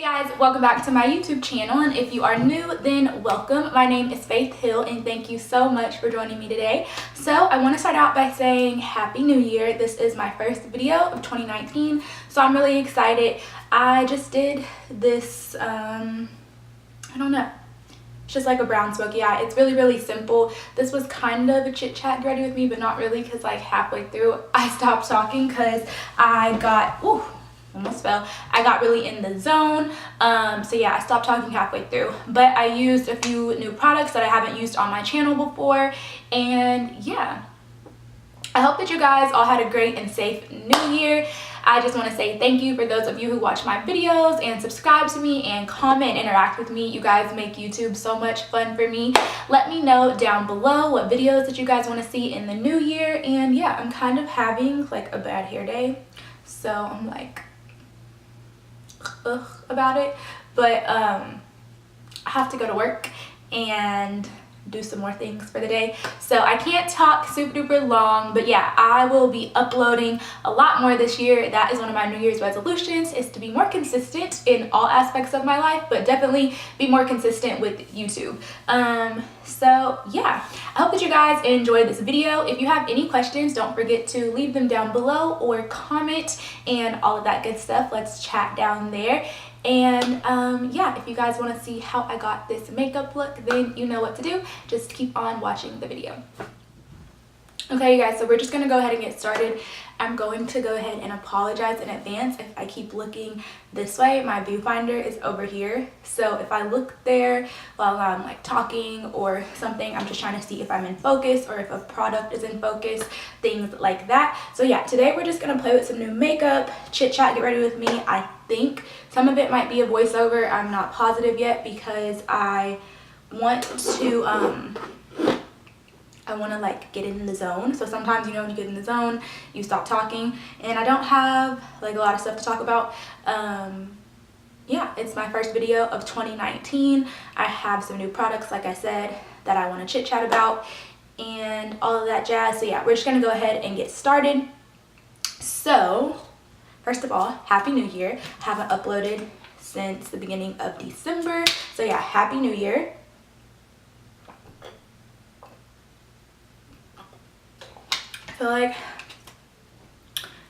Hey guys, welcome back to my YouTube channel, and if you are new, then welcome. My name is Faith Hill, and thank you so much for joining me today. So I want to start out by saying Happy New Year. This is my first video of 2019, so I'm really excited. I just did this, I don't know, it's just like a brown smoky eye. It's really simple. This was kind of a chit chat ready with me, but not really, because like halfway through I stopped talking because I got, almost fell. I got really in the zone. So yeah, I stopped talking halfway through, but I used a few new products that I haven't used on my channel before, and yeah, I hope that you guys all had a great and safe new year. I just want to say thank you for those of you who watch my videos and subscribe to me and comment, interact with me. You guys make YouTube so much fun for me. Let me know down below what videos that you guys want to see in the new year. And yeah, I'm kind of having like a bad hair day, so I'm like about it, but I have to go to work and do some more things for the day, so I can't talk super duper long. But yeah, I will be uploading a lot more this year. That is one of my New Year's resolutions, is to be more consistent in all aspects of my life, but definitely be more consistent with YouTube. So yeah, I hope that you guys enjoyed this video. If you have any questions, don't forget to leave them down below or comment and all of that good stuff. Let's chat down there. And yeah, if you guys want to see how I got this makeup look, then you know what to do. Just keep on watching the video. Okay, you guys, so we're just going to go ahead and get started. I'm going to go ahead and apologize in advance if I keep looking this way. My viewfinder is over here, so if I look there while I'm like talking or something, I'm just trying to see if I'm in focus or if a product is in focus, things like that. So yeah, today we're just going to play with some new makeup, chit chat, get ready with me. I think some of it might be a voiceover. I'm not positive yet because I want to like get in the zone. So sometimes, you know, when you get in the zone, you stop talking, and I don't have like a lot of stuff to talk about. Yeah, it's my first video of 2019. I have some new products, like I said, that I want to chit chat about and all of that jazz. So yeah, we're just gonna go ahead and get started. So first of all, Happy New Year. I haven't uploaded since the beginning of December, so yeah, Happy New Year. I feel like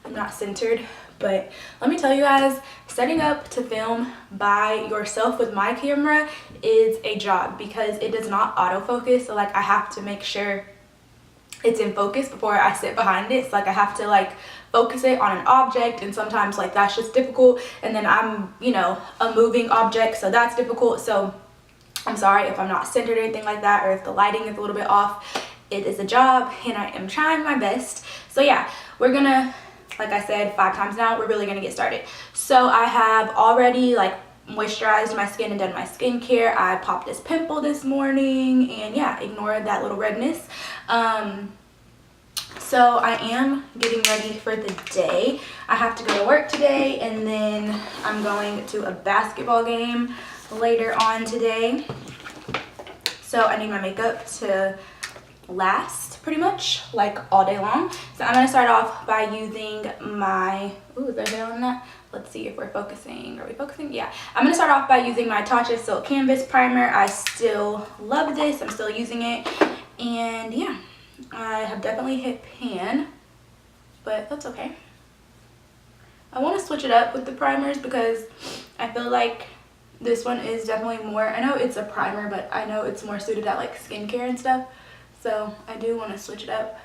I'm not centered, but let me tell you guys, setting up to film by yourself with my camera is a job because it does not autofocus. So like I have to make sure it's in focus before I sit behind it. So like I have to like focus it on an object, and sometimes like that's just difficult, and then I'm, you know, a moving object, so that's difficult. So I'm sorry if I'm not centered or anything like that, or if the lighting is a little bit off. It is a job, and I am trying my best. So yeah, we're gonna, like I said 5 times now, we're really gonna get started. So I have already like moisturized my skin and done my skincare. I popped this pimple this morning, and yeah, ignored that little redness. So I am getting ready for the day. I have to go to work today, and then I'm going to a basketball game later on today. So I need my makeup to last pretty much like all day long. So I'm going to start off by using my, is there hair on that? Let's see if we're focusing. Are we focusing? Yeah. I'm going to start off by using my Tatcha Silk Canvas Primer. I still love this. I'm still using it. And yeah, I have definitely hit pan, but that's okay. I want to switch it up with the primers because I feel like this one is definitely more, I know it's a primer, but I know it's more suited at like skincare and stuff. So I do want to switch it up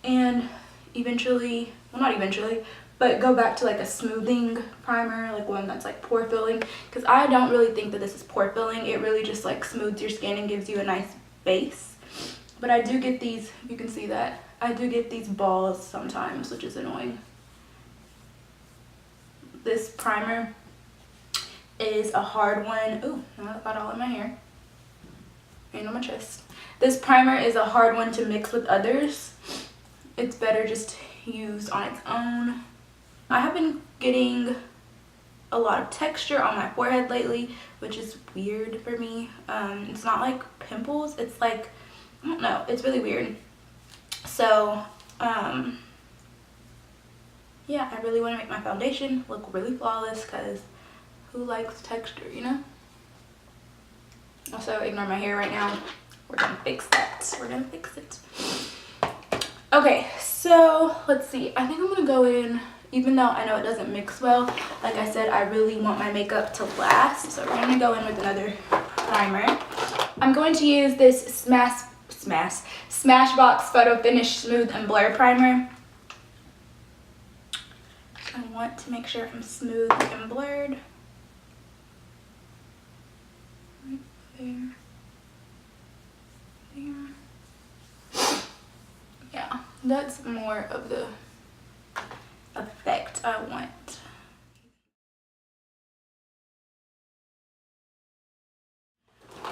and eventually, well not eventually, but go back to like a smoothing primer, like one that's like pore filling, because I don't really think that this is pore filling. It really just like smooths your skin and gives you a nice base. But I do get these, you can see that, I do get these balls sometimes, which is annoying. This primer is a hard one. Ooh, I got all in my hair and on my chest. This primer is a hard one to mix with others. It's better just used on its own. I have been getting a lot of texture on my forehead lately, which is weird for me. It's not like pimples, it's like, I don't know, it's really weird. So yeah, I really want to make my foundation look really flawless because who likes texture, you know? Also, ignore my hair right now. We're gonna fix that. We're gonna fix it. Okay, so let's see. I think I'm gonna go in, even though I know it doesn't mix well. Like I said, I really want my makeup to last. So we're gonna go in with another primer. I'm going to use this Smashbox Photo Finish Smooth and Blur Primer. I want to make sure I'm smooth and blurred. Right there. There. Yeah, that's more of the effect I want.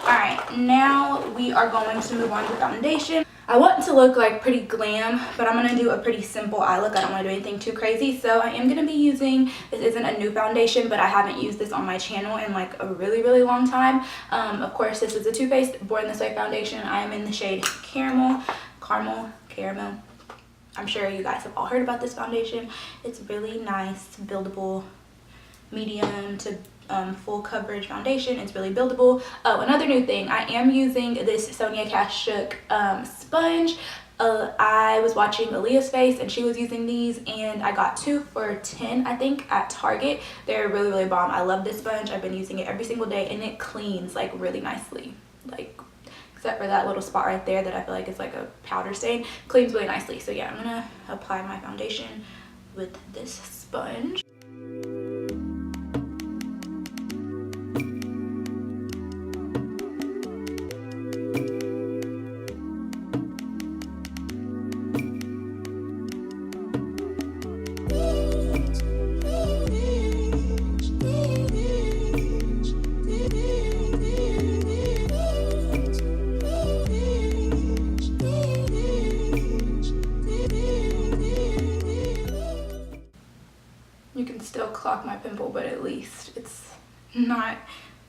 Alright, now we are going to move on to foundation. I want to look like pretty glam, but I'm going to do a pretty simple eye look. I don't want to do anything too crazy. So I am going to be using, this isn't a new foundation, but I haven't used this on my channel in like a really long time. Of course, this is a Too Faced Born This Way foundation. I am in the shade Caramel. I'm sure you guys have all heard about this foundation. It's really nice, buildable, medium to full coverage foundation. It's really buildable. Oh, another new thing, I am using this Sonia Kashuk sponge. I was watching Aaliyah's Face and she was using these, and I got 2 for $10 I think at Target. They're really bomb. I love this sponge. I've been using it every single day, and it cleans like really nicely, like except for that little spot right there that I feel like is like a powder stain. Cleans really nicely. So yeah, I'm gonna apply my foundation with this sponge. You can still clock my pimple, but at least it's not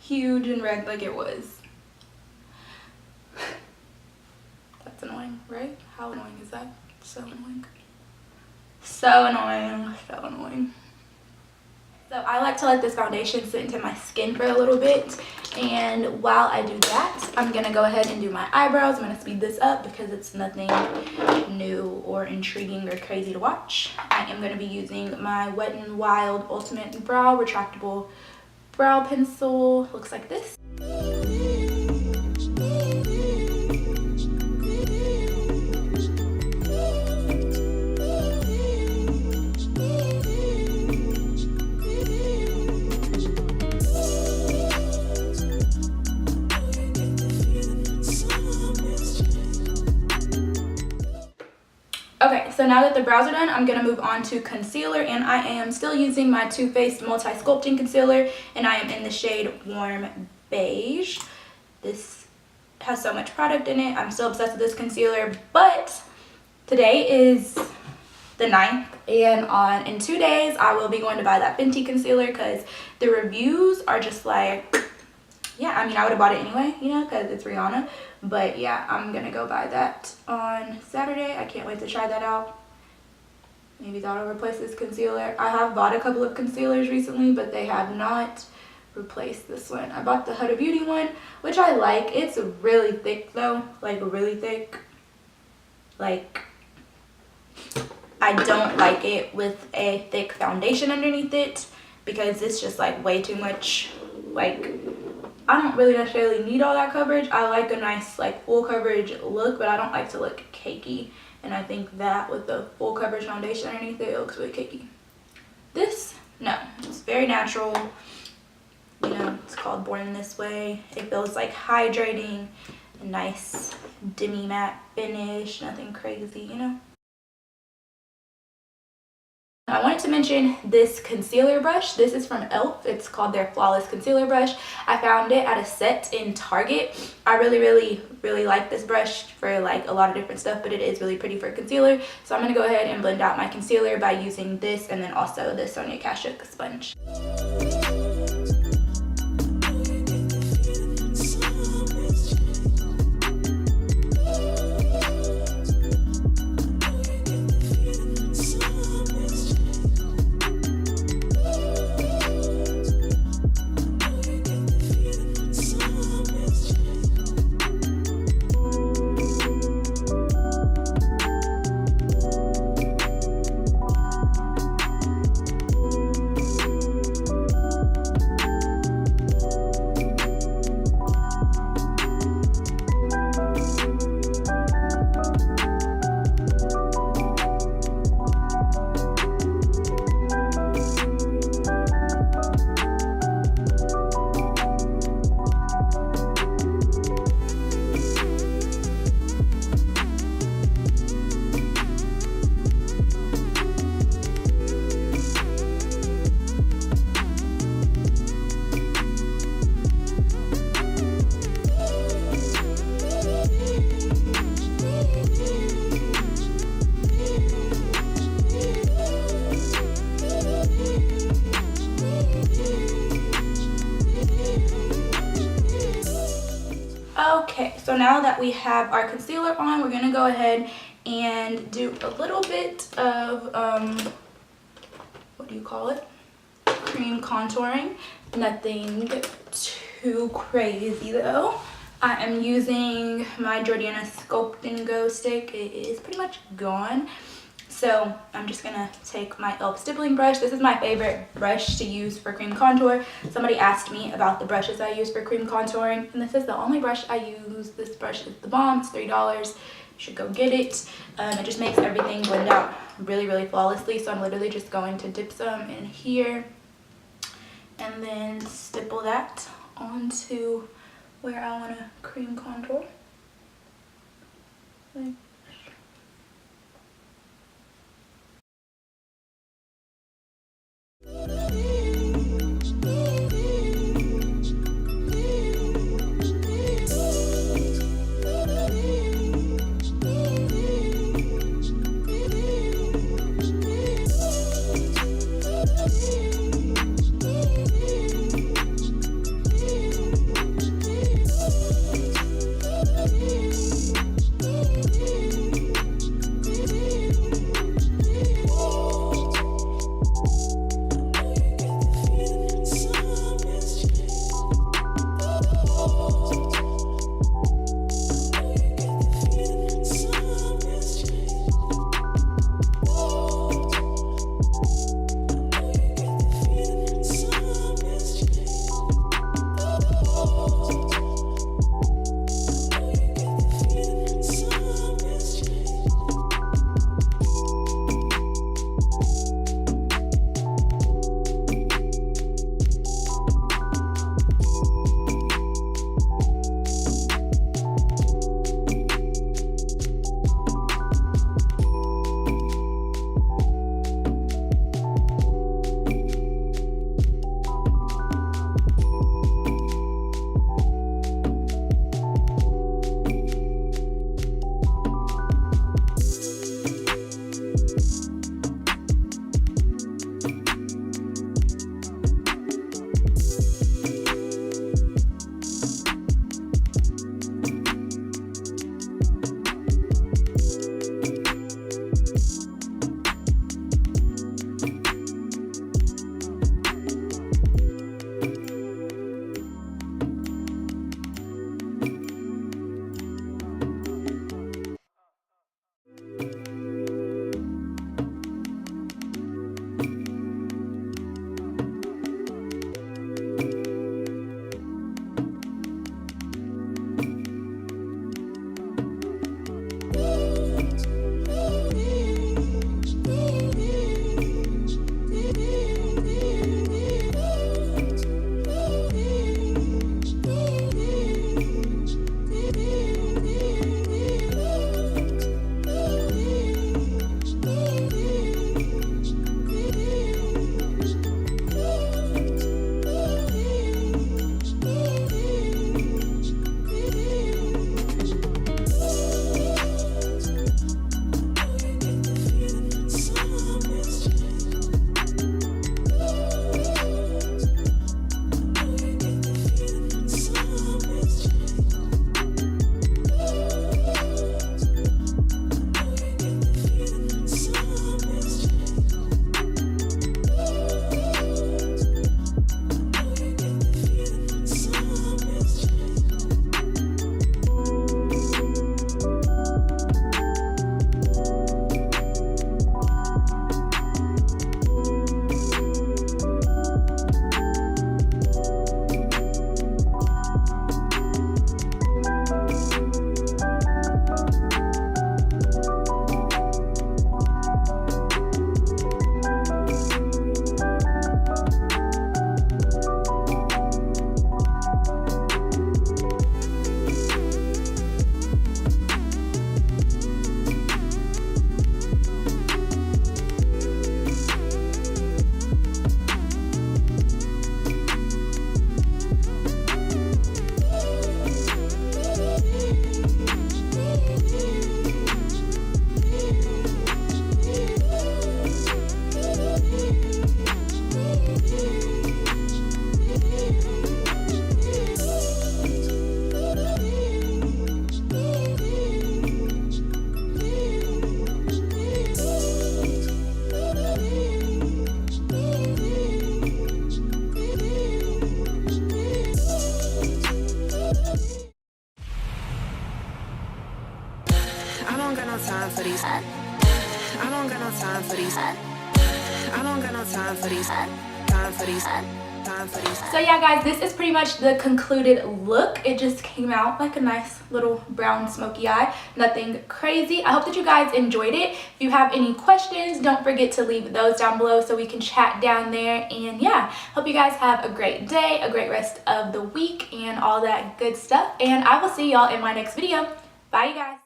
huge and red like it was. That's annoying, right? How annoying is that? So annoying. So annoying. So annoying. So I like to let this foundation sit into my skin for a little bit, and while I do that, I'm gonna go ahead and do my eyebrows. I'm gonna speed this up because it's nothing new or intriguing or crazy to watch. I am gonna be using my Wet n Wild Ultimate Brow Retractable Brow Pencil. Looks like this. Okay, so now that the brows are done, I'm going to move on to concealer, and I am still using my Too Faced Multi-Sculpting Concealer, and I am in the shade Warm Beige. This has so much product in it. I'm still obsessed with this concealer, but today is the 9th, and in 2 days, I will be going to buy that Fenty concealer because the reviews are just like, yeah, I mean, I would have bought it anyway, you know, because it's Rihanna. But yeah, I'm gonna go buy that on Saturday. I can't wait to try that out. Maybe that'll replace this concealer. I have bought a couple of concealers recently, but they have not replaced this one. I bought the Huda Beauty one, which I like. It's really thick though, like really thick. Like, I don't like it with a thick foundation underneath it because it's just like way too much. Like, I don't really necessarily need all that coverage. I like a nice like full coverage look, but I don't like to look cakey. And I think that with the full coverage foundation underneath it, it looks really cakey. This, no, it's very natural. You know, it's called Born This Way. It feels like hydrating, a nice demi matte finish, nothing crazy, you know. I wanted to mention this concealer brush. This is from e.l.f. It's called their Flawless Concealer Brush. I found it at a set in Target. I really like this brush for like a lot of different stuff, but it is really pretty for concealer. So I'm going to go ahead and blend out my concealer by using this and then also the Sonia Kashuk sponge. Okay, so now that we have our concealer on, we're gonna go ahead and do a little bit of, what do you call it? Cream contouring. Nothing too crazy though. I am using my Jordana Sculpt and Go stick. It is pretty much gone. So I'm just gonna take my e.l.f. stippling brush. This is my favorite brush to use for cream contour. Somebody asked me about the brushes I use for cream contouring, and this is the only brush I use. This brush is the bomb. It's $3. You should go get it. It just makes everything blend out really, really flawlessly. So I'm literally just going to dip some in here and then stipple that onto where I want to cream contour. Like, these. I don't got no time for these. Time for these. So yeah guys, this is pretty much the concluded look. It just came out like a nice little brown smoky eye. Nothing crazy. I hope that you guys enjoyed it. If you have any questions, don't forget to leave those down below so we can chat down there. And yeah, hope you guys have a great day, a great rest of the week, and all that good stuff. And I will see y'all in my next video. Bye you guys.